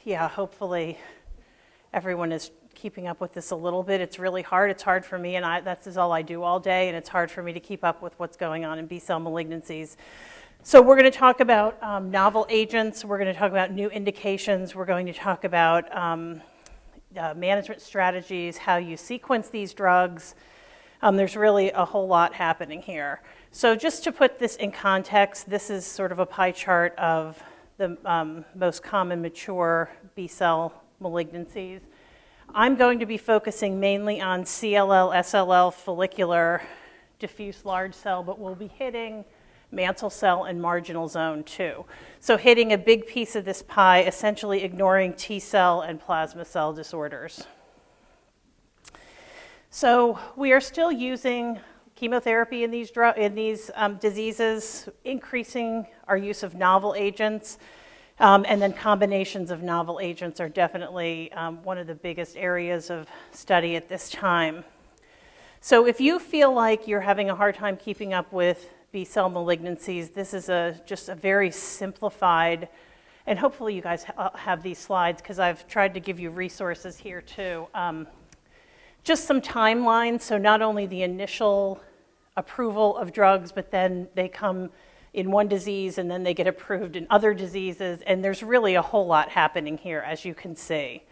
yeah, hopefully everyone is keeping up with this a little bit. It's really hard. It's hard for me, and that's all I do all day, and it's hard for me to keep up with what's going on in B-cell malignancies. So we're going to talk about novel agents. We're going to talk about new indications. We're going to talk about management strategies, how you sequence these drugs. There's really a whole lot happening here. So just to put this in context, this is sort of a pie chart of the most common mature B-cell malignancies. I'm going to be focusing mainly on CLL, SLL, follicular, diffuse large cell, but we'll be hitting mantle cell and marginal zone too. So hitting a big piece of this pie, essentially ignoring T cell and plasma cell disorders. So we are still using chemotherapy in these diseases, increasing our use of novel agents, and then combinations of novel agents are definitely one of the biggest areas of study at this time. So if you feel like you're having a hard time keeping up with B-cell malignancies, this is just a very simplified, and hopefully you guys have these slides because I've tried to give you resources here too. Just some timelines, so not only the initial approval of drugs, but then they come in one disease and then they get approved in other diseases, and there's really a whole lot happening here, as you can see.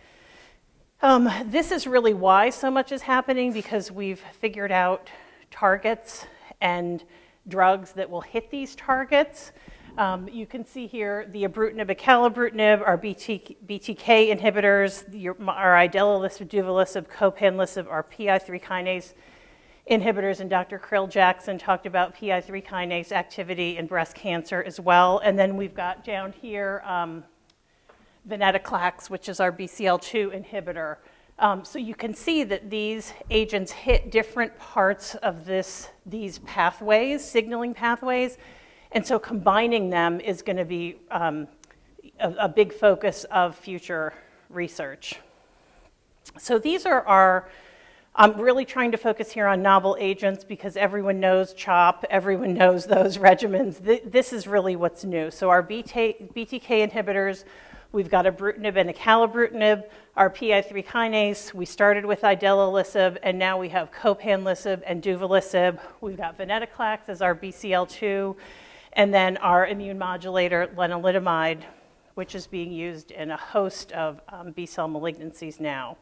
This is really why so much is happening, because we've figured out targets and drugs that will hit these targets. You can see here the ibrutinib, acalabrutinib, our BTK inhibitors, our idelalisib, duvelisib, copanlisib, our PI3 kinase inhibitors, and Dr. Krill Jackson talked about PI3 kinase activity in breast cancer as well. And then we've got down here Vanetta Clacks, which is our BCL2 inhibitor. So you can see that these agents hit different parts of these pathways, signaling pathways, and so combining them is going to be a big focus of future research. So these are I'm really trying to focus here on novel agents because everyone knows CHOP, everyone knows those regimens. This is really what's new. So our BTK inhibitors, we've got ibrutinib and acalabrutinib, our PI3 kinase. We started with idelalisib, and now we have copanlisib and duvelisib. We've got Vanetta Clacks as our BCL2, and then our immune modulator, lenalidomide, which is being used in a host of B-cell malignancies now.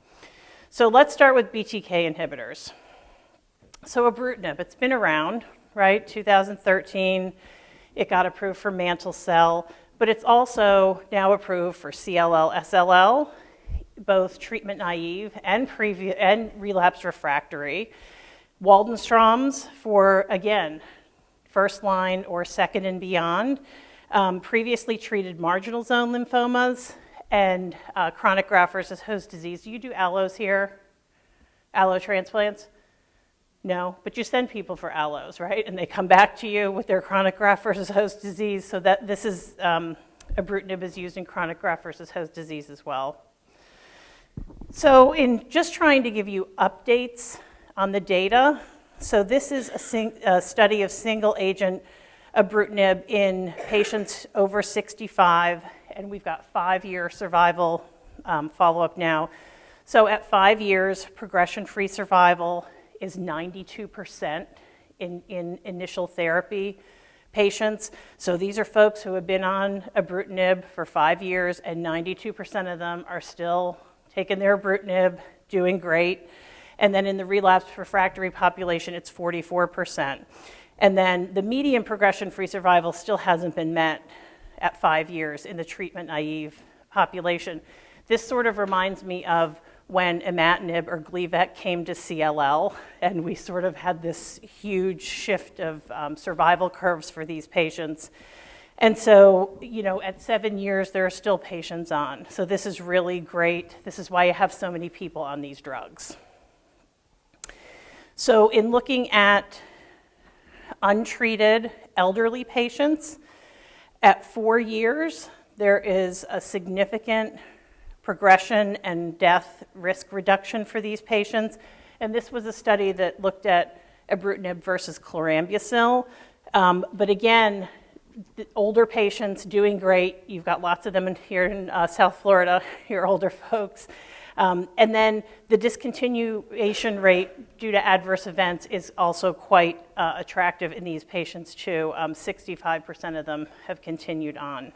So let's start with BTK inhibitors. So ibrutinib, it's been around, right? 2013, it got approved for mantle cell, but it's also now approved for CLL, SLL, both treatment naive and relapsed refractory. Waldenstrom's for, again, first line or second and beyond. Previously treated marginal zone lymphomas and chronic graft-versus-host disease. Do you do allos here? Allo transplants? No, but you send people for allos, right? And they come back to you with their chronic graft-versus-host disease, so that this is, ibrutinib is used in chronic graft-versus-host disease as well. So in just trying to give you updates on the data, so this is a study of single-agent ibrutinib in patients over 65, and we've got 5-year survival follow-up now. So at 5 years, progression-free survival is 92% in initial therapy patients. So these are folks who have been on ibrutinib for 5 years, and 92% of them are still taking their ibrutinib, doing great. And then in the relapsed refractory population, it's 44%. And then the median progression-free survival still hasn't been met at 5 years in the treatment-naive population. This sort of reminds me of when imatinib or Gleevec came to CLL, and we sort of had this huge shift of survival curves for these patients. And so, you know, at 7 years, there are still patients on. So this is really great. This is why you have so many people on these drugs. So in looking at untreated elderly patients, at 4 years, there is a significant progression and death risk reduction for these patients. And this was a study that looked at ibrutinib versus chlorambucil. But again, The older patients doing great. You've got lots of them here in South Florida, your older folks. And then the discontinuation rate due to adverse events is also quite attractive in these patients too. 65% of them have continued on.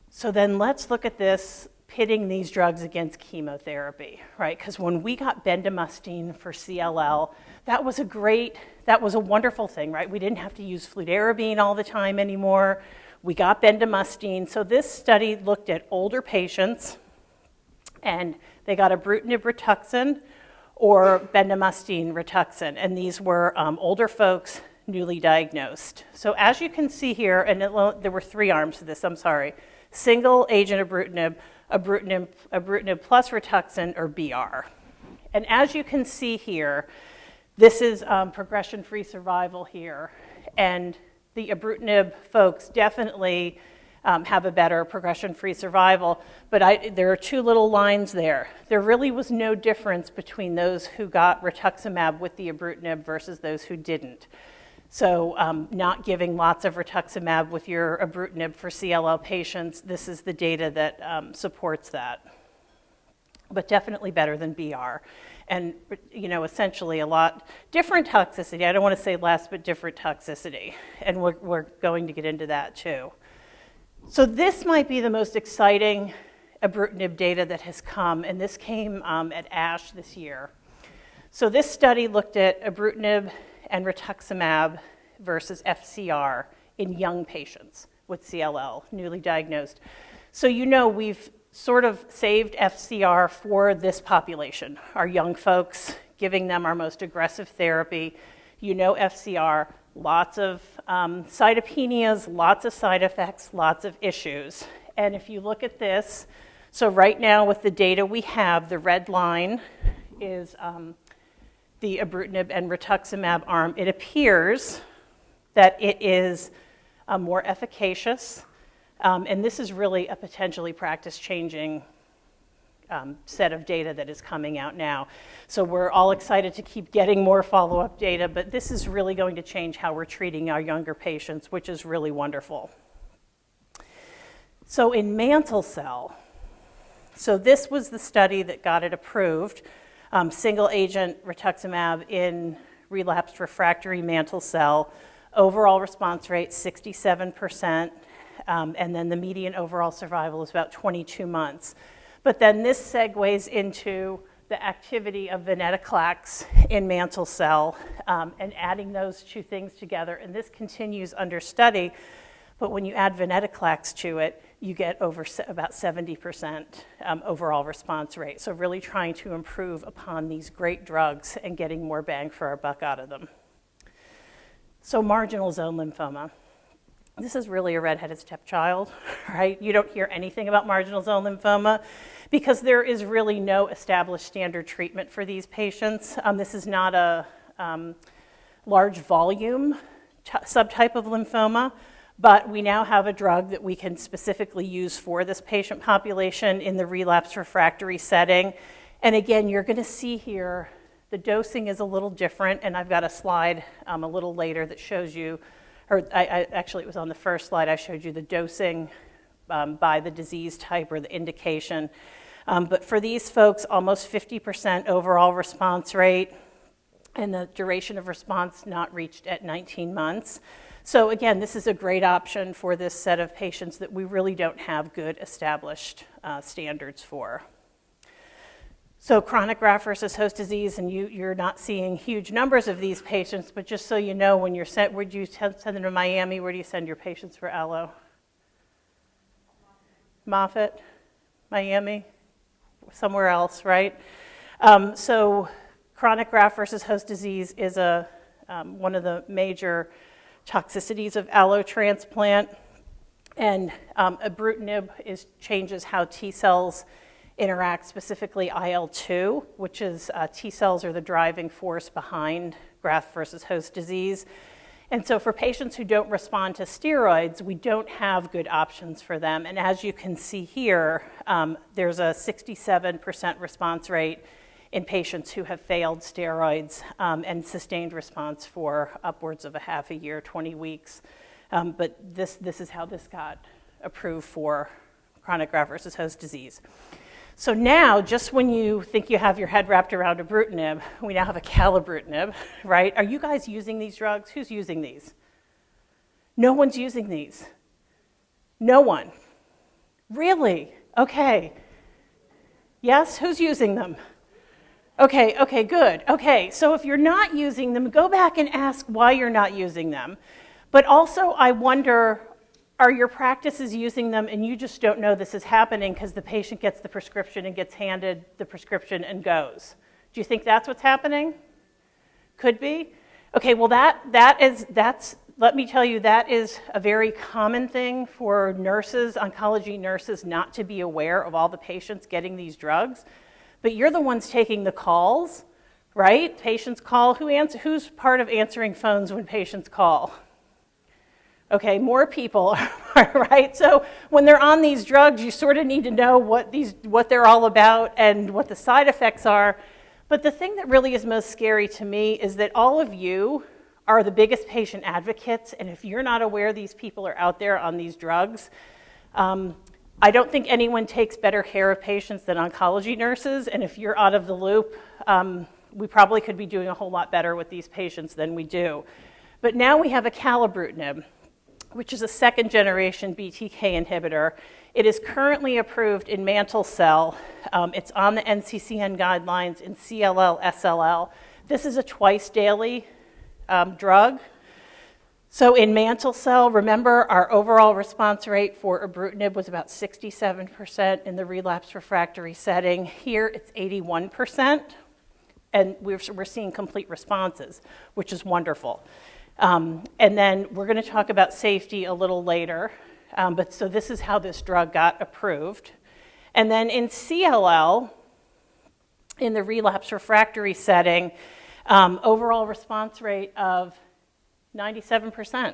So then let's look at this, pitting these drugs against chemotherapy, right? Because when we got bendamustine for CLL, that was a wonderful thing, right? We didn't have to use fludarabine all the time anymore. We got bendamustine. So this study looked at older patients, and they got ibrutinib Rituxan or bendamustine Rituxan, and these were older folks, newly diagnosed. So as you can see here, and there were 3 arms to this, I'm sorry, single agent ibrutinib plus Rituxan, or BR. And as you can see here, this is progression-free survival here, and the ibrutinib folks definitely have a better progression-free survival, but there are 2 little lines there. There really was no difference between those who got rituximab with the ibrutinib versus those who didn't. So not giving lots of rituximab with your ibrutinib for CLL patients, this is the data that supports that. But definitely better than BR. And, you know, essentially a lot different toxicity. I don't want to say less, but different toxicity. And we're going to get into that too. So this might be the most exciting ibrutinib data that has come, and this came at ASH this year. So this study looked at ibrutinib and rituximab versus FCR in young patients with CLL, newly diagnosed. So you know we've sort of saved FCR for this population, our young folks, giving them our most aggressive therapy. You know FCR, lots of cytopenias, lots of side effects, lots of issues. And if you look at this, so right now with the data we have, the red line is the ibrutinib and rituximab arm. It appears that it is more efficacious, and this is really a potentially practice-changing set of data that is coming out now. So we're all excited to keep getting more follow-up data, but this is really going to change how we're treating our younger patients, which is really wonderful. So in Mantle cell, so this was the study that got it approved, single agent rituximab in relapsed refractory Mantle cell, overall response rate 67%, and then the median overall survival is about 22 months. But then this segues into the activity of Vanetta Clacks in Mantle cell, and adding those 2 things together, and this continues under study, but when you add Vanetta Clacks to it, you get over about 70% overall response rate. So really trying to improve upon these great drugs and getting more bang for our buck out of them. So marginal zone lymphoma. This is really a redheaded stepchild, right? You don't hear anything about marginal zone lymphoma because there is really no established standard treatment for these patients. This is not a large volume subtype of lymphoma, but we now have a drug that we can specifically use for this patient population in the relapse refractory setting. And again, you're going to see here the dosing is a little different, and I've got a slide a little later that shows you, or actually it was on the first slide, I showed you the dosing by the disease type or the indication. But for these folks, almost 50% overall response rate, and the duration of response not reached at 19 months. So again, this is a great option for this set of patients that we really don't have good established standards for. So chronic graft-versus-host disease, and you're not seeing huge numbers of these patients, but just so you know, when you're sent, where do you send them to Miami? Where do you send your patients for allo? Moffitt, Miami, somewhere else, right? So chronic graft-versus-host disease is one of the major toxicities of allotransplant, and ibrutinib changes how T cells interact, specifically IL-2, which is T cells are the driving force behind graft-versus-host disease. And so for patients who don't respond to steroids, we don't have good options for them. And as you can see here, there's a 67% response rate in patients who have failed steroids and sustained response for upwards of a half a year, 20 weeks. But this is how this got approved for chronic graft-versus-host disease. So now, just when you think you have your head wrapped around ibrutinib, we now have acalabrutinib, right? Are you guys using these drugs? Who's using these? No one's using these. No one. Really? Okay. Yes? Who's using them? Okay, good. Okay, so if you're not using them, go back and ask why you're not using them. But also, I wonder, are your practices using them and you just don't know this is happening because the patient gets the prescription and gets handed the prescription and goes? Do you think that's what's happening? Could be. Okay, well let me tell you, that is a very common thing for nurses, oncology nurses, not to be aware of all the patients getting these drugs. But you're the ones taking the calls, right? Patients call. Who's part of answering phones when patients call? Okay, more people, right? So when they're on these drugs, you sort of need to know what they're all about and what the side effects are. But the thing that really is most scary to me is that all of you are the biggest patient advocates, and if you're not aware these people are out there on these drugs, I don't think anyone takes better care of patients than oncology nurses, and if you're out of the loop, we probably could be doing a whole lot better with these patients than we do. But now we have acalabrutinib, which is a second-generation BTK inhibitor. It is currently approved in Mantle cell. It's on the NCCN guidelines in CLL, SLL. This is a twice-daily drug. So in Mantle cell, remember our overall response rate for ibrutinib was about 67% in the relapsed refractory setting. Here it's 81%, and we're seeing complete responses, which is wonderful. And then we're going to talk about safety a little later. But so this is how this drug got approved. And then in CLL, in the relapse refractory setting, overall response rate of 97%,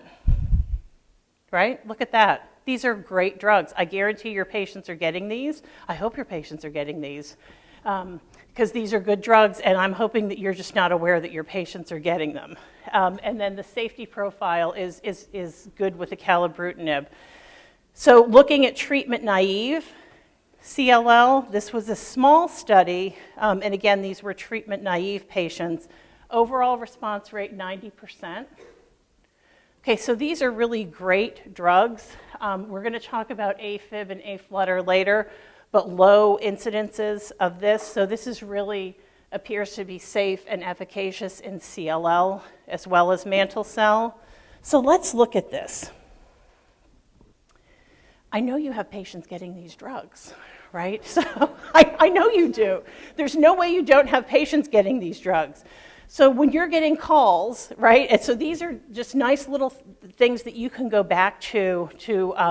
right? Look at that. These are great drugs. I guarantee your patients are getting these. I hope your patients are getting these because these are good drugs, and I'm hoping that you're just not aware that your patients are getting them. And then the safety profile is good with acalabrutinib. So looking at treatment-naive CLL, this was a small study, and again, these were treatment-naive patients. Overall response rate, 90%. Okay, so these are really great drugs. We're going to talk about AFib and aflutter later, but low incidences of this. So this is really appears to be safe and efficacious in CLL as well as mantle cell. So let's look at this. I know you have patients getting these drugs, right? So I know you do. There's no way you don't have patients getting these drugs. So when you're getting calls, right, and so these are just nice little things that you can go back to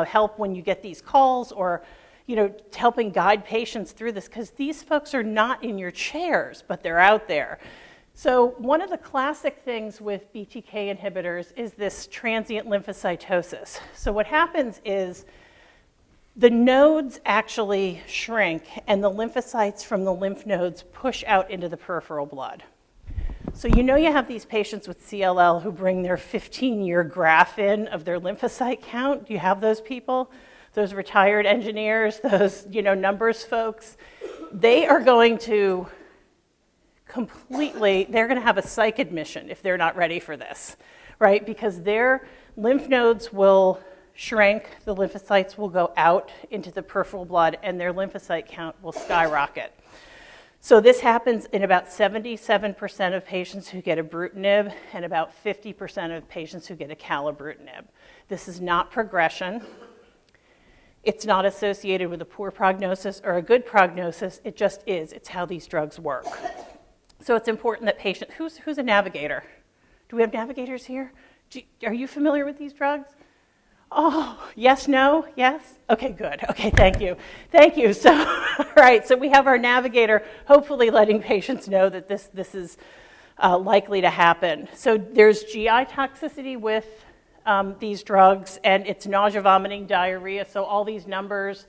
help when you get these calls or, you know, helping guide patients through this, because these folks are not in your chairs, but they're out there. So one of the classic things with BTK inhibitors is this transient lymphocytosis. So what happens is the nodes actually shrink and the lymphocytes from the lymph nodes push out into the peripheral blood. So you know you have these patients with CLL who bring their 15-year graph in of their lymphocyte count. Do you have those people? Those retired engineers, those, you know, numbers folks. They are going to they're going to have a psych admission if they're not ready for this, right? Because their lymph nodes will shrink, the lymphocytes will go out into the peripheral blood, and their lymphocyte count will skyrocket. So this happens in about 77% of patients who get ibrutinib and about 50% of patients who get acalabrutinib. This is not progression. It's not associated with a poor prognosis or a good prognosis. It just is. It's how these drugs work. So it's important that patients, who's a navigator? Do we have navigators here? Are you familiar with these drugs? Oh, yes, no, yes? Okay, good. Okay, thank you. Thank you. So, all right, so we have our navigator hopefully letting patients know that this is likely to happen. So there's GI toxicity with these drugs, and it's nausea, vomiting, diarrhea. So all these numbers,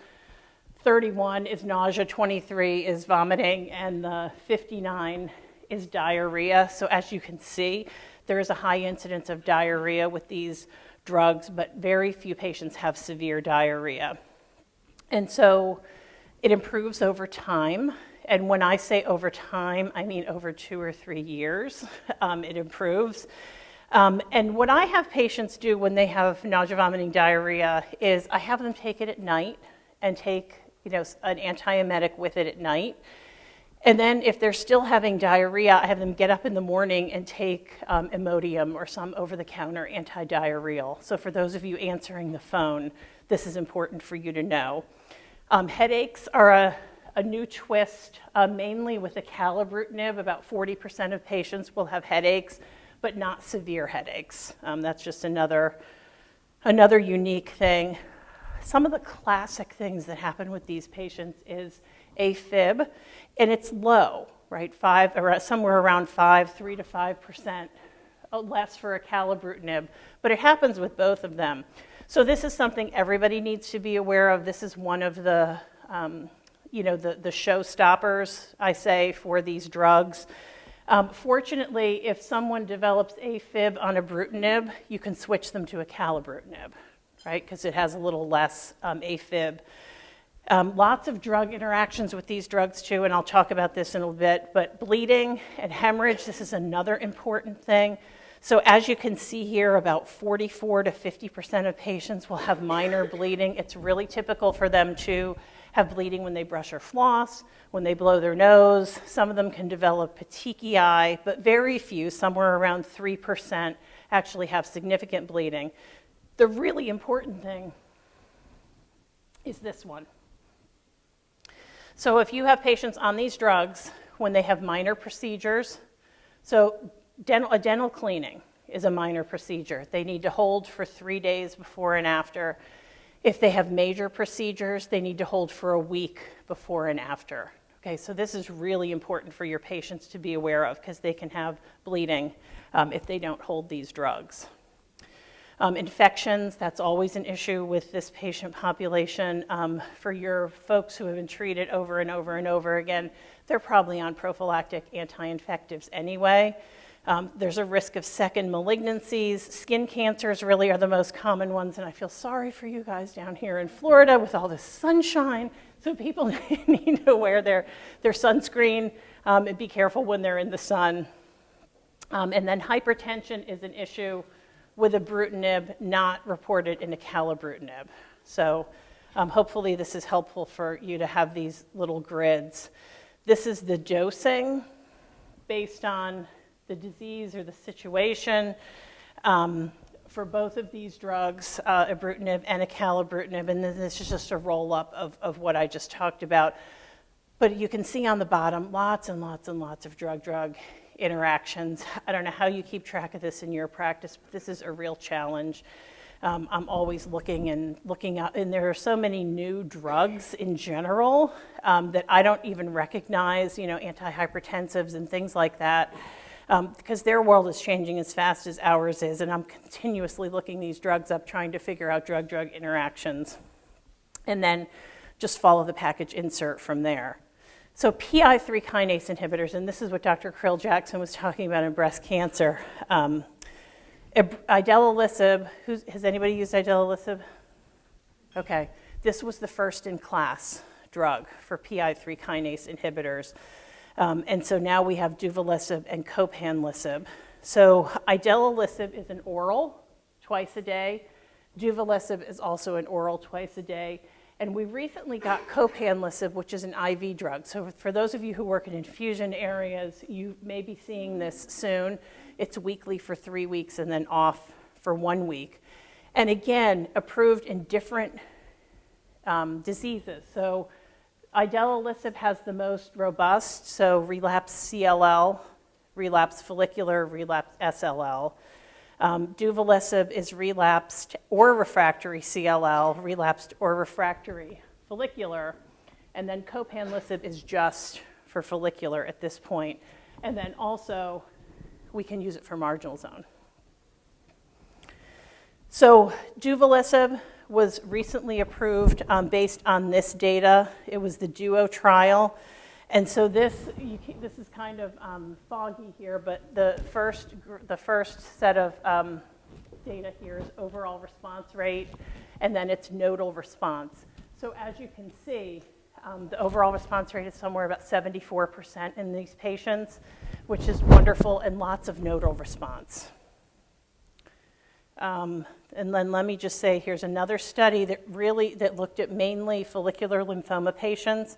31 is nausea, 23 is vomiting, and 59 is diarrhea. So as you can see, there is a high incidence of diarrhea with these drugs, but very few patients have severe diarrhea. And so it improves over time. And when I say over time, I mean over 2 or 3 years, it improves. And what I have patients do when they have nausea, vomiting, diarrhea is I have them take it at night and take, an antiemetic with it at night. And then if they're still having diarrhea, I have them get up in the morning and take Imodium or some over-the-counter antidiarrheal. So for those of you answering the phone, this is important for you to know. Headaches are a new twist, mainly with acalabrutinib. About 40% of patients will have headaches, but not severe headaches. That's just another unique thing. Some of the classic things that happen with these patients is AFib, and it's low, right? Somewhere around 3 to 5%, less for acalabrutinib, but it happens with both of them. So this is something everybody needs to be aware of. This is one of the, the showstoppers, I say, for these drugs. Fortunately, if someone develops AFib on ibrutinib, you can switch them to acalabrutinib, right? Because it has a little less AFib. Lots of drug interactions with these drugs too, and I'll talk about this in a bit, but bleeding and hemorrhage, this is another important thing. So as you can see here, about 44 to 50% of patients will have minor bleeding. It's really typical for them to have bleeding when they brush or floss, when they blow their nose. Some of them can develop petechiae, but very few, somewhere around 3%, actually have significant bleeding. The really important thing is this one. So if you have patients on these drugs, when they have minor procedures, so a dental cleaning is a minor procedure. They need to hold for 3 days before and after. If they have major procedures, they need to hold for a week before and after. Okay, so this is really important for your patients to be aware of because they can have bleeding if they don't hold these drugs. Infections, that's always an issue with this patient population. For your folks who have been treated over and over and over again, they're probably on prophylactic anti-infectives anyway. There's a risk of second malignancies. Skin cancers really are the most common ones, and I feel sorry for you guys down here in Florida with all this sunshine. So people need to wear their sunscreen and be careful when they're in the sun. And then hypertension is an issue with ibrutinib, not reported in acalabrutinib. So hopefully this is helpful for you to have these little grids. This is the dosing based on the disease or the situation for both of these drugs, ibrutinib and acalabrutinib, and then this is just a roll-up of what I just talked about. But you can see on the bottom, lots and lots and lots of drug-drug interactions. I don't know how you keep track of this in your practice, but this is a real challenge. I'm always looking out, and there are so many new drugs in general that I don't even recognize, antihypertensives and things like that, because their world is changing as fast as ours is, and I'm continuously looking these drugs up, trying to figure out drug-drug interactions, and then just follow the package insert from there. So PI3 kinase inhibitors, and this is what Dr. Krill Jackson was talking about in breast cancer. Idelalisib, has anybody used idelalisib? Okay, this was the first in class drug for PI3 kinase inhibitors. And so now we have duvelisib and copanlisib. So idelalisib is an oral twice a day. Duvelisib is also an oral twice a day. And we recently got copanlisib, which is an IV drug. So for those of you who work in infusion areas, you may be seeing this soon. It's weekly for 3 weeks and then off for 1 week. And again, approved in different diseases. So idelalisib has the most robust, so relapsed CLL, relapsed follicular, relapsed SLL. Duvelisib is relapsed or refractory CLL, relapsed or refractory follicular, and then copanlisib is just for follicular at this point. And then also, we can use it for marginal zone. So duvelisib was recently approved based on this data. It was the DUO trial. And so this is kind of foggy here, but the first set of data here is overall response rate, and then it's nodal response. So as you can see, the overall response rate is somewhere about 74% in these patients, which is wonderful, and lots of nodal response. And then let me just say, here's another study that looked at mainly follicular lymphoma patients,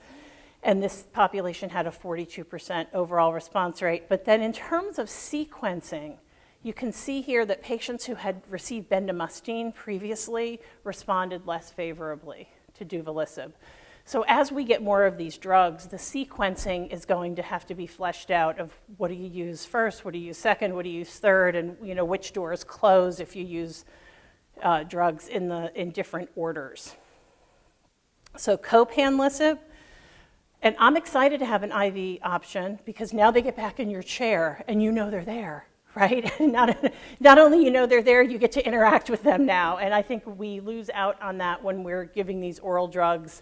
and this population had a 42% overall response rate. But then in terms of sequencing, you can see here that patients who had received bendamustine previously responded less favorably to duvelisib. So as we get more of these drugs, the sequencing is going to have to be fleshed out of what do you use first, what do you use second, what do you use third, and which doors close if you use drugs in different orders. So copanlisib, and I'm excited to have an IV option because now they get back in your chair and they're there, right? Not only they're there, you get to interact with them now, and I think we lose out on that when we're giving these oral drugs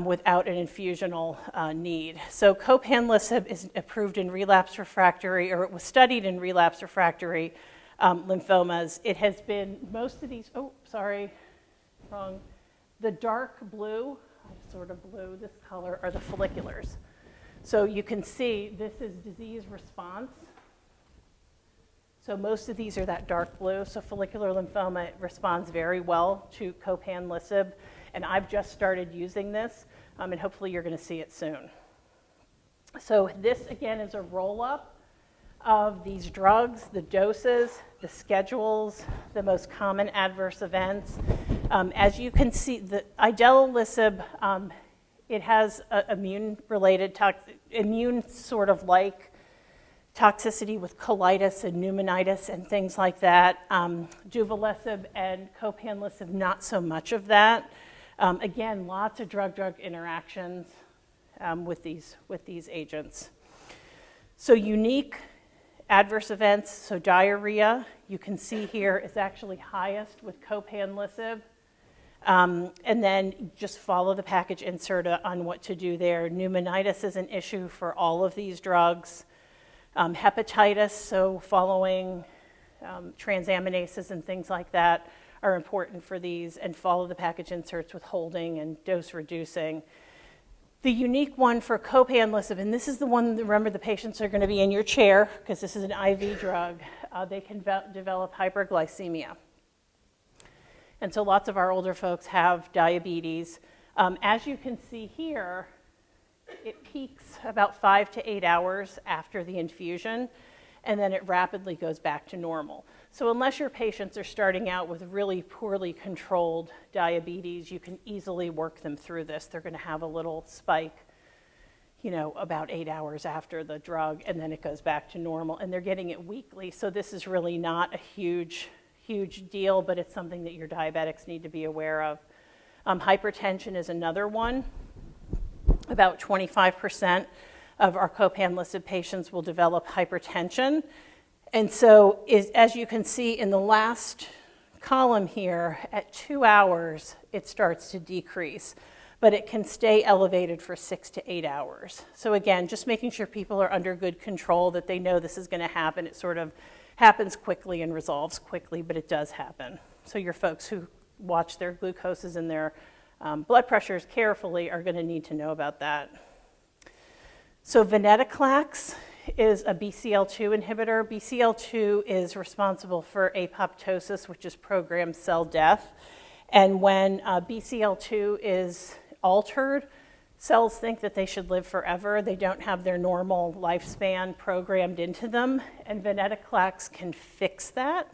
without an infusional need. So copanlisib is approved in relapsed refractory, or it was studied in relapsed refractory lymphomas. It has been, most of these, the dark blue, sort of blue, this color, are the folliculars. So you can see this is disease response. So most of these are that dark blue. So follicular lymphoma responds very well to copanlisib. And I've just started using this, and hopefully you're going to see it soon. So this, again, is a roll-up of these drugs, the doses, the schedules, the most common adverse events. As you can see, the idelalisib, it has immune-related, immune sort of like toxicity with colitis and pneumonitis and things like that. Duvelisib and copanlisib, not so much of that. Again, lots of drug-drug interactions with these agents. So unique adverse events, so diarrhea, you can see here is actually highest with copanlisib. And then just follow the package insert on what to do there. Pneumonitis is an issue for all of these drugs. Hepatitis, so following transaminases and things like that are important for these, and follow the package inserts with holding and dose reducing. The unique one for copanlisib, and this is the one, remember the patients are going to be in your chair because this is an IV drug, they can develop hyperglycemia. And so lots of our older folks have diabetes. As you can see here, it peaks about 5 to 8 hours after the infusion, and then it rapidly goes back to normal. So unless your patients are starting out with really poorly controlled diabetes, you can easily work them through this. They're going to have a little spike, about 8 hours after the drug, and then it goes back to normal, and they're getting it weekly. So this is really not a huge deal, but it's something that your diabetics need to be aware of. Hypertension is another one. About 25% of our copanlisib patients will develop hypertension. And so as you can see in the last column here, at 2 hours, it starts to decrease, but it can stay elevated for 6 to 8 hours. So again, just making sure people are under good control, that they know this is going to happen. It sort of happens quickly and resolves quickly, but it does happen. So your folks who watch their glucoses and their blood pressures carefully are going to need to know about that. So Vanetta Clacks is a BCL2 inhibitor. BCL2 is responsible for apoptosis, which is programmed cell death. And when BCL2 is altered, cells think that they should live forever. They don't have their normal lifespan programmed into them, and Vanetta Clacks can fix that.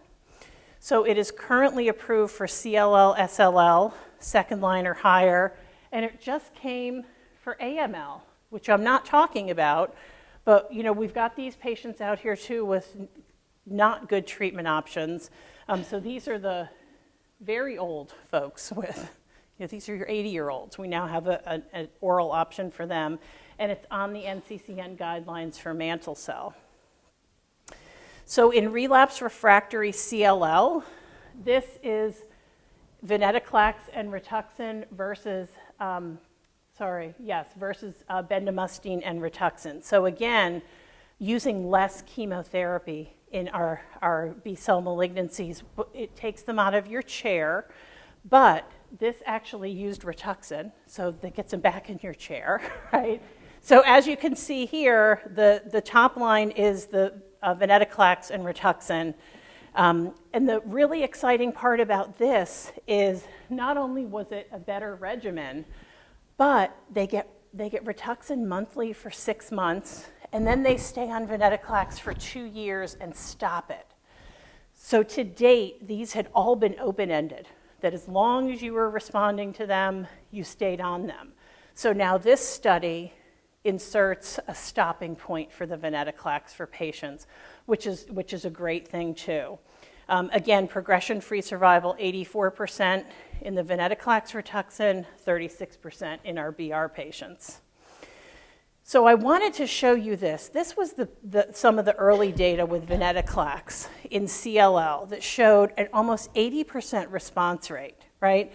So it is currently approved for CLL, SLL, second line or higher, and it just came for AML, which I'm not talking about, but we've got these patients out here too with not good treatment options. So these are the very old folks with, these are your 80-year-olds. We now have an oral option for them, and it's on the NCCN guidelines for mantle cell. So in relapse refractory CLL, this is Vanetta Clacks and Rituxan versus bendamustine and Rituxan. So again, using less chemotherapy in our B-cell malignancies. It takes them out of your chair, but this actually used Rituxan, so that gets them back in your chair, right? So as you can see here, the top line is the Vanetta Clacks and Rituxan. And the really exciting part about this is not only was it a better regimen, but they get Rituxan monthly for 6 months, and then they stay on Vanetta Clacks for 2 years and stop it. So to date, these had all been open-ended, that as long as you were responding to them, you stayed on them. So now this study inserts a stopping point for the Vanetta Clacks for patients, which is a great thing too. Again, progression-free survival, 84% in the Vanetta Clacks Rituxan, 36% in our BR patients. So I wanted to show you this. This was some of the early data with Vanetta Clacks in CLL that showed an almost 80% response rate, right?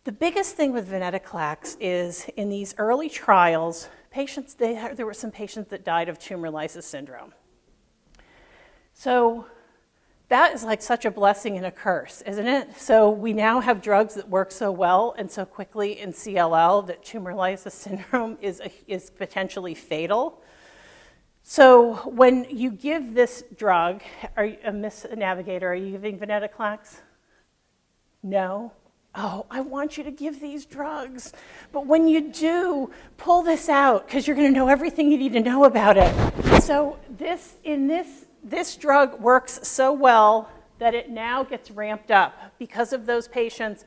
The biggest thing with Vanetta Clacks is in these early trials, there were some patients that died of tumor lysis syndrome. So that is like such a blessing and a curse, isn't it? So we now have drugs that work so well and so quickly in CLL that tumor lysis syndrome is potentially fatal. So when you give this drug, Miss Navigator, are you giving Vanetta Clacks? No? Oh, I want you to give these drugs. But when you do, pull this out because you're going to know everything you need to know about it. So this drug works so well that it now gets ramped up because of those patients.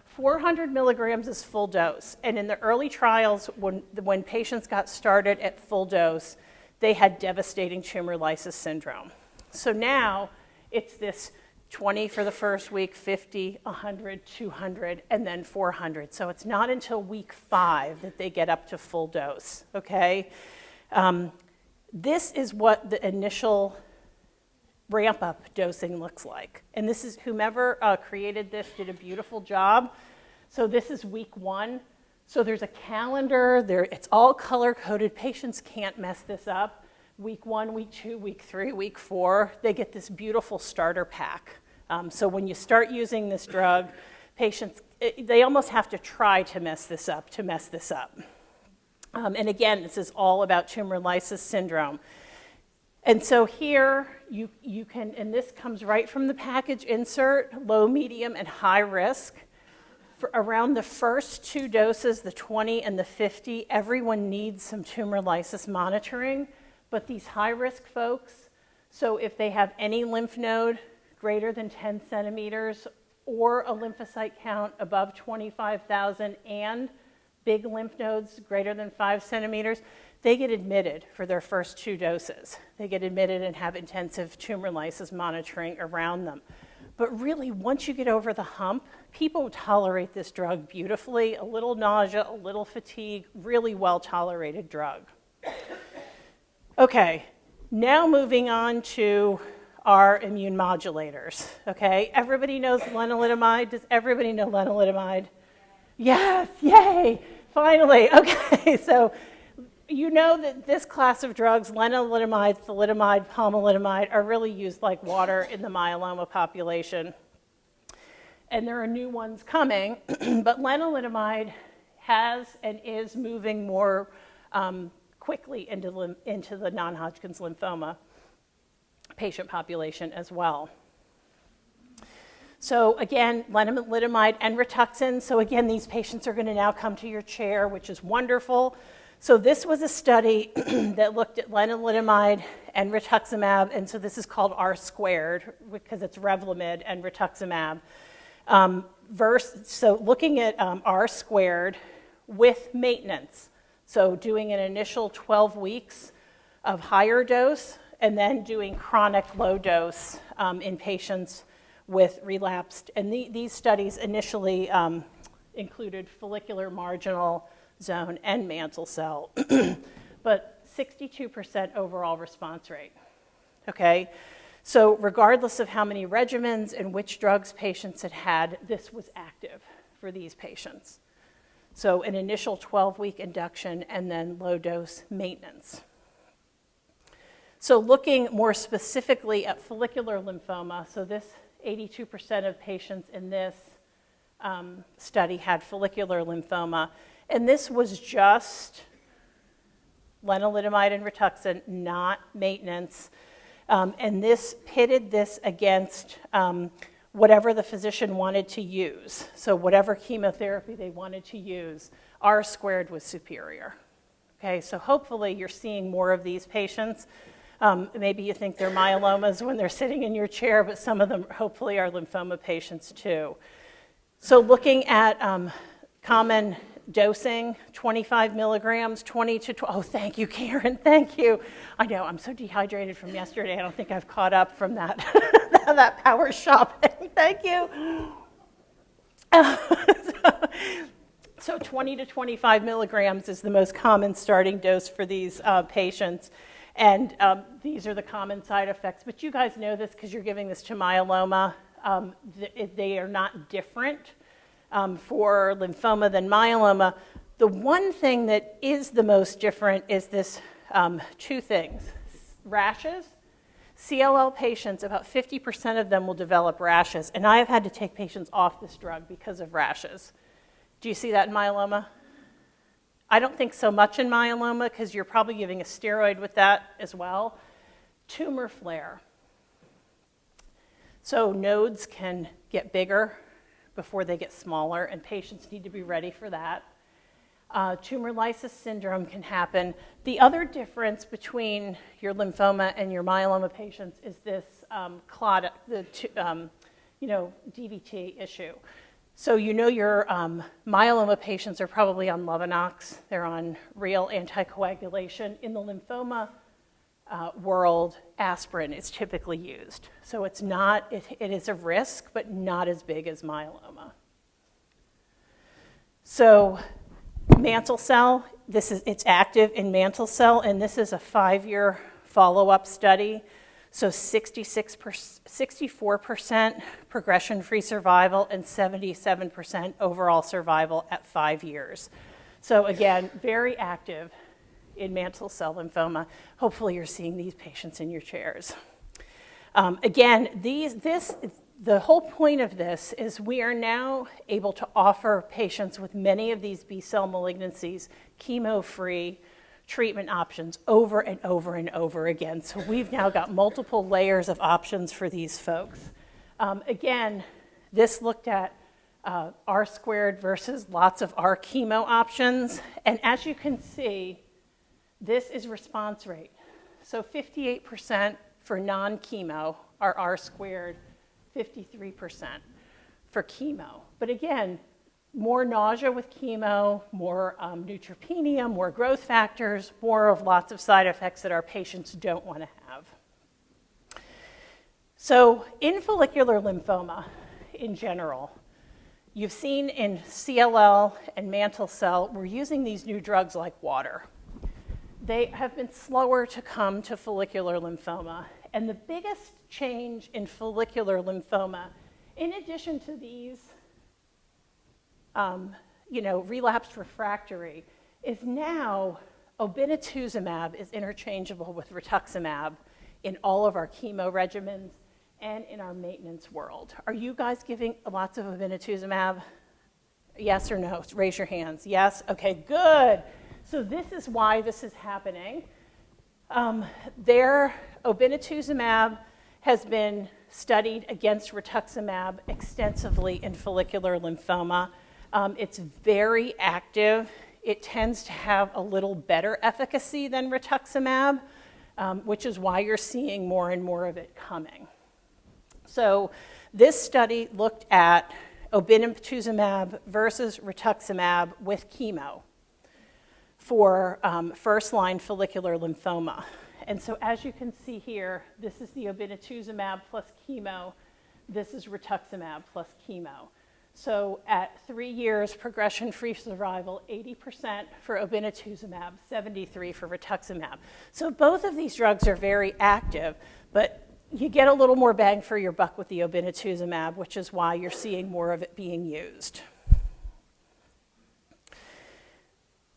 400 milligrams is full dose. And in the early trials, when patients got started at full dose, they had devastating tumor lysis syndrome. So now it's this 20 for the first week, 50, 100, 200, and then 400. So it's not until week 5 that they get up to full dose, okay? This is what the initial ramp-up dosing looks like. And this is, whomever created this did a beautiful job. So this is week 1. So there's a calendar, it's all color-coded. Patients can't mess this up. Week 1, week 2, week 3, week 4, they get this beautiful starter pack. So when you start using this drug, patients, they almost have to try to mess this up, And again, this is all about tumor lysis syndrome. And so here you can, and this comes right from the package insert, low, medium, and high risk. For around the first 2 doses, the 20 and the 50, everyone needs some tumor lysis monitoring. But these high-risk folks, so if they have any lymph node greater than 10 centimeters or a lymphocyte count above 25,000 and big lymph nodes greater than 5 centimeters, they get admitted for their first 2 doses. They get admitted and have intensive tumor lysis monitoring around them. But really, once you get over the hump, people tolerate this drug beautifully, a little nausea, a little fatigue, really well-tolerated drug. Okay, now moving on to our immune modulators, okay? Everybody knows lenalidomide. Does everybody know lenalidomide? Yes, yay, finally. Okay, so you know that this class of drugs, lenalidomide, thalidomide, pomalidomide, are really used like water in the myeloma population. And there are new ones coming, but lenalidomide has and is moving more quickly into the non-Hodgkin's lymphoma patient population as well. So again, lenalidomide and Rituxan. So again, these patients are going to now come to your chair, which is wonderful. So this was a study that looked at lenalidomide and rituximab, and so this is called R-squared because it's Revlimid and rituximab. So looking at R-squared with maintenance. So doing an initial 12 weeks of higher dose and then doing chronic low dose in patients with relapsed. And these studies initially included follicular marginal zone and mantle cell, but 62% overall response rate, okay? So regardless of how many regimens and which drugs patients had had, this was active for these patients. So an initial 12-week induction and then low-dose maintenance. So looking more specifically at follicular lymphoma, so this 82% of patients in this study had follicular lymphoma, and this was just lenalidomide and Rituxan, not maintenance. And this pitted this against whatever the physician wanted to use. So whatever chemotherapy they wanted to use, R squared was superior. Okay, so hopefully you're seeing more of these patients. Maybe you think they're myelomas when they're sitting in your chair, but some of them hopefully are lymphoma patients too. So looking at common dosing, 25 milligrams, 20 to 12. Oh, thank you, Karen, thank you. I know, I'm so dehydrated from yesterday. I don't think I've caught up from that, that power shopping. Thank you. So 20 to 25 milligrams is the most common starting dose for these patients. And these are the common side effects. But you guys know this because you're giving this to myeloma. They are not different for lymphoma than myeloma. The one thing that is the most different is this two things. Rashes. CLL patients, about 50% of them will develop rashes. And I have had to take patients off this drug because of rashes. Do you see that in myeloma? I don't think so much in myeloma because you're probably giving a steroid with that as well. Tumor flare. So nodes can get bigger before they get smaller, and patients need to be ready for that. Tumor lysis syndrome can happen. The other difference between your lymphoma and your myeloma patients is this DVT issue. So your myeloma patients are probably on Lovenox. They're on real anticoagulation. In the lymphoma world, aspirin is typically used. So it's not, it is a risk, but not as big as myeloma. So mantle cell, it's active in mantle cell, and this is a 5-year follow-up study. So 64% progression-free survival and 77% overall survival at 5 years. So again, very active in mantle cell lymphoma. Hopefully you're seeing these patients in your chairs. Again, the whole point of this is we are now able to offer patients with many of these B-cell malignancies chemo-free treatment options over and over and over again. So we've now got multiple layers of options for these folks. Again, this looked at R squared versus lots of R chemo options. And as you can see, this is response rate. So 58% for non-chemo are R squared, 53% for chemo. But again, more nausea with chemo, more neutropenia, more growth factors, more of lots of side effects that our patients don't want to have. So in follicular lymphoma in general, you've seen in CLL and mantle cell, we're using these new drugs like water. They have been slower to come to follicular lymphoma. And the biggest change in follicular lymphoma, in addition to these relapsed refractory, is now obinutuzumab is interchangeable with rituximab in all of our chemo regimens and in our maintenance world. Are you guys giving lots of obinutuzumab? Yes or no? Raise your hands. Yes? Okay, good. So this is why this is happening. Their obinutuzumab has been studied against rituximab extensively in follicular lymphoma. It's very active. It tends to have a little better efficacy than rituximab, which is why you're seeing more and more of it coming. So this study looked at obinutuzumab versus rituximab with chemo for first-line follicular lymphoma. And so as you can see here, this is the obinutuzumab plus chemo. This is rituximab plus chemo. So at 3 years, progression-free survival, 80% for obinutuzumab, 73% for rituximab. So both of these drugs are very active, but you get a little more bang for your buck with the obinutuzumab, which is why you're seeing more of it being used.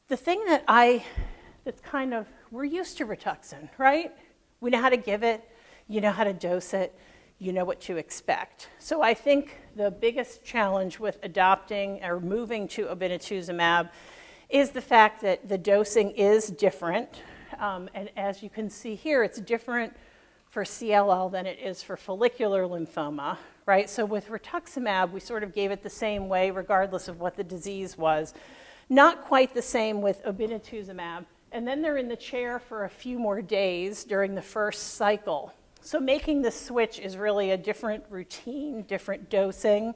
The thing that's kind of, we're used to Rituxan, right? We know how to give it, you know how to dose it, you know what to expect. So I think the biggest challenge with adopting or moving to obinutuzumab is the fact that the dosing is different. And as you can see here, it's different for CLL than it is for follicular lymphoma, right? So with rituximab, we sort of gave it the same way regardless of what the disease was. Not quite the same with obinutuzumab. And then they're in the chair for a few more days during the first cycle. So making the switch is really a different routine, different dosing.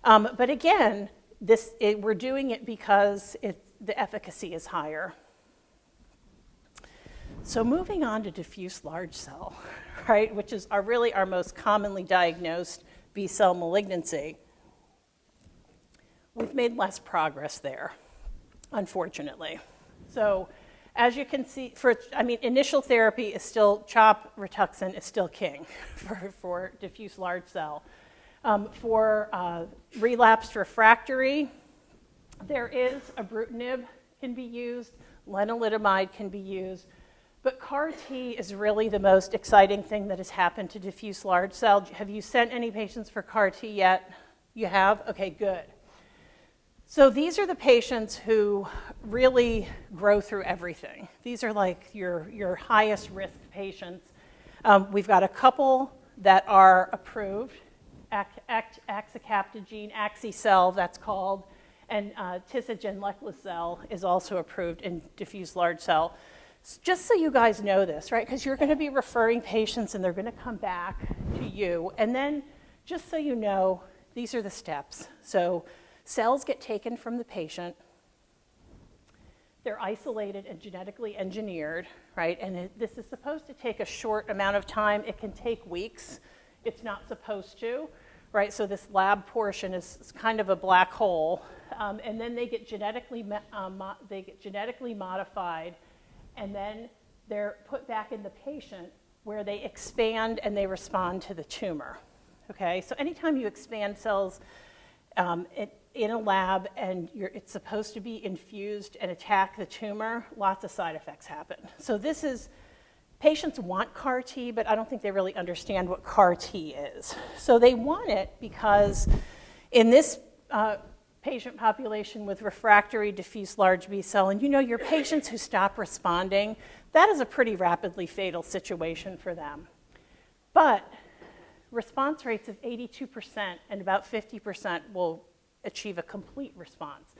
But again, we're doing it because the efficacy is higher. So moving on to diffuse large cell, right, which is really our most commonly diagnosed B-cell malignancy. We've made less progress there, unfortunately. So as you can see, initial therapy is still CHOP, Rituxan is still king for diffuse large cell. For relapsed refractory, there is ibrutinib can be used, lenalidomide can be used, but CAR T is really the most exciting thing that has happened to diffuse large cell. Have you sent any patients for CAR T yet? You have? Okay, good. So these are the patients who really grow through everything. These are like your highest risk patients. We've got a couple that are approved, axicabtagene, Axicel, that's called, and tisagenlecleucel is also approved in diffuse large cell. Just so you guys know this, right? Because you're going to be referring patients and they're going to come back to you. And then just so you know, these are the steps. So cells get taken from the patient. They're isolated and genetically engineered, right? And this is supposed to take a short amount of time. It can take weeks. It's not supposed to, right? So this lab portion is kind of a black hole. And then they get genetically modified, and then they're put back in the patient where they expand and they respond to the tumor, okay? So anytime you expand cells in a lab and it's supposed to be infused and attack the tumor, lots of side effects happen. So patients want CAR T, but I don't think they really understand what CAR T is. So they want it because in this patient population with refractory diffuse large B-cell, and you know your patients who stop responding, that is a pretty rapidly fatal situation for them. But response rates of 82% and about 50% will achieve a complete response.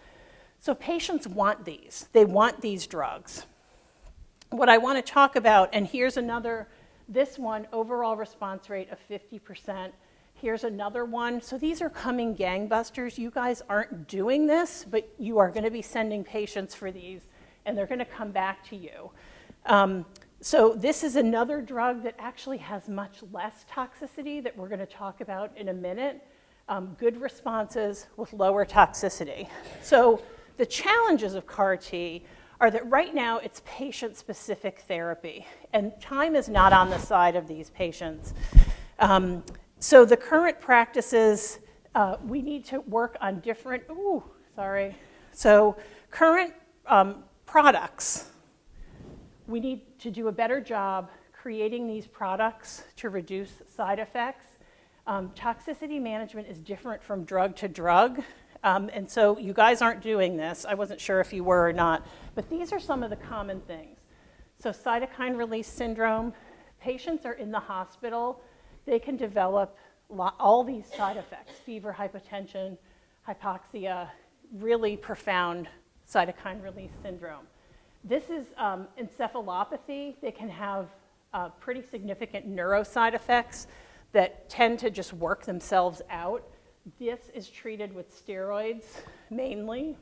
So patients want these. They want these drugs. What I want to talk about, and here's this one, overall response rate of 50%. Here's another one. So these are coming gangbusters. You guys aren't doing this, but you are going to be sending patients for these, and they're going to come back to you. So this is another drug that actually has much less toxicity that we're going to talk about in a minute. Good responses with lower toxicity. So the challenges of CAR T are that right now it's patient-specific therapy, and time is not on the side of these patients. So the current practices, we need to work on different, So current products, we need to do a better job creating these products to reduce side effects. Toxicity management is different from drug to drug. And so you guys aren't doing this. I wasn't sure if you were or not, but these are some of the common things. So cytokine release syndrome, patients are in the hospital. They can develop all these side effects, fever, hypotension, hypoxia, really profound cytokine release syndrome. This is encephalopathy. They can have pretty significant neuro side effects that tend to just work themselves out. This is treated with steroids mainly.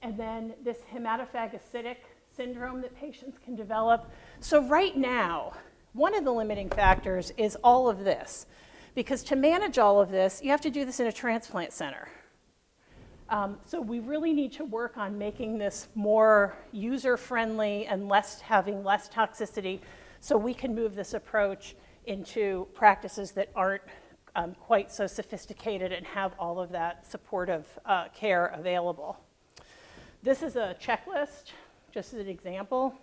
And then this hematophagocytic syndrome that patients can develop. So right now, one of the limiting factors is all of this, because to manage all of this, you have to do this in a transplant center. So we really need to work on making this more user-friendly and having less toxicity, so we can move this approach into practices that aren't quite so sophisticated and have all of that supportive care available. This is a checklist, just as an example.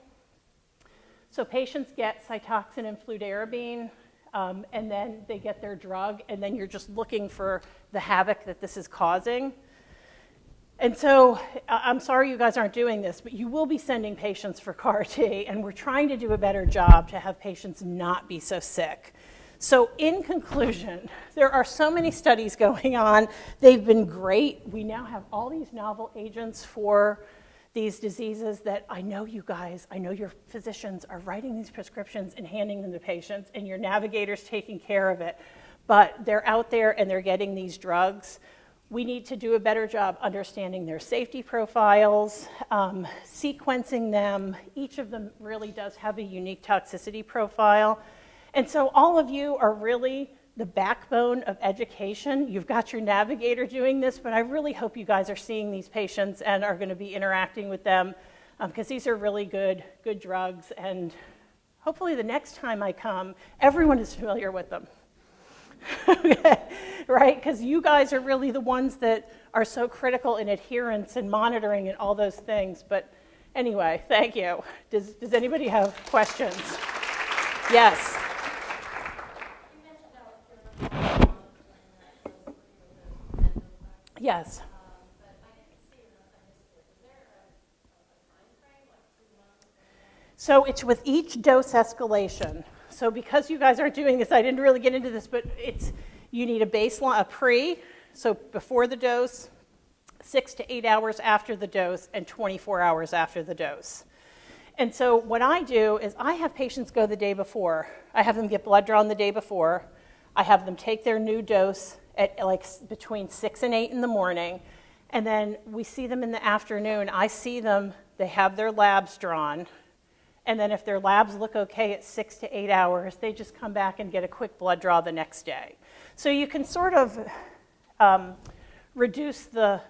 So patients get Cytoxan and fludarabine, and then they get their drug, and then you're just looking for the havoc that this is causing. And so I'm sorry you guys aren't doing this, but you will be sending patients for CAR-T, and we're trying to do a better job to have patients not be so sick. So in conclusion, there are so many studies going on. They've been great. We now have all these novel agents for these diseases that I know you guys, I know your physicians are writing these prescriptions and handing them to patients, and your navigators taking care of it. But they're out there and they're getting these drugs. We need to do a better job understanding their safety profiles, sequencing them. Each of them really does have a unique toxicity profile. And so all of you are really the backbone of education. You've got your navigator doing this, but I really hope you guys are seeing these patients and are going to be interacting with them, because these are really good drugs. And hopefully the next time I come, everyone is familiar with them. Okay, right? Because you guys are really the ones that are so critical in adherence and monitoring and all those things. But anyway, thank you. Does anybody have questions? Yes. Yes. So it's with each dose escalation. So because you guys aren't doing this, I didn't really get into this, but you need a baseline, a pre, so before the dose, 6 to 8 hours after the dose, and 24 hours after the dose. And so what I do is I have patients go the day before. I have them get blood drawn the day before. I have them take their new dose at like between 6 and 8 in the morning, and then we see them in the afternoon. I see them, they have their labs drawn, and then if their labs look okay at 6 to 8 hours, they just come back and get a quick blood draw the next day. So you can sort of reduce the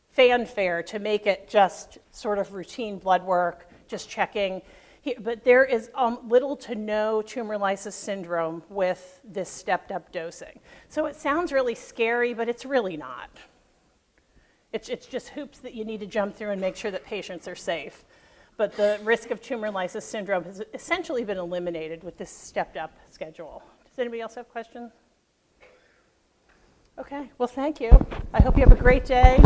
fanfare to make it just sort of routine blood work, just checking. But there is little to no tumor lysis syndrome with this stepped up dosing. So it sounds really scary, but it's really not. It's just hoops that you need to jump through and make sure that patients are safe. But the risk of tumor lysis syndrome has essentially been eliminated with this stepped up schedule. Does anybody else have questions? Okay, well, thank you. I hope you have a great day.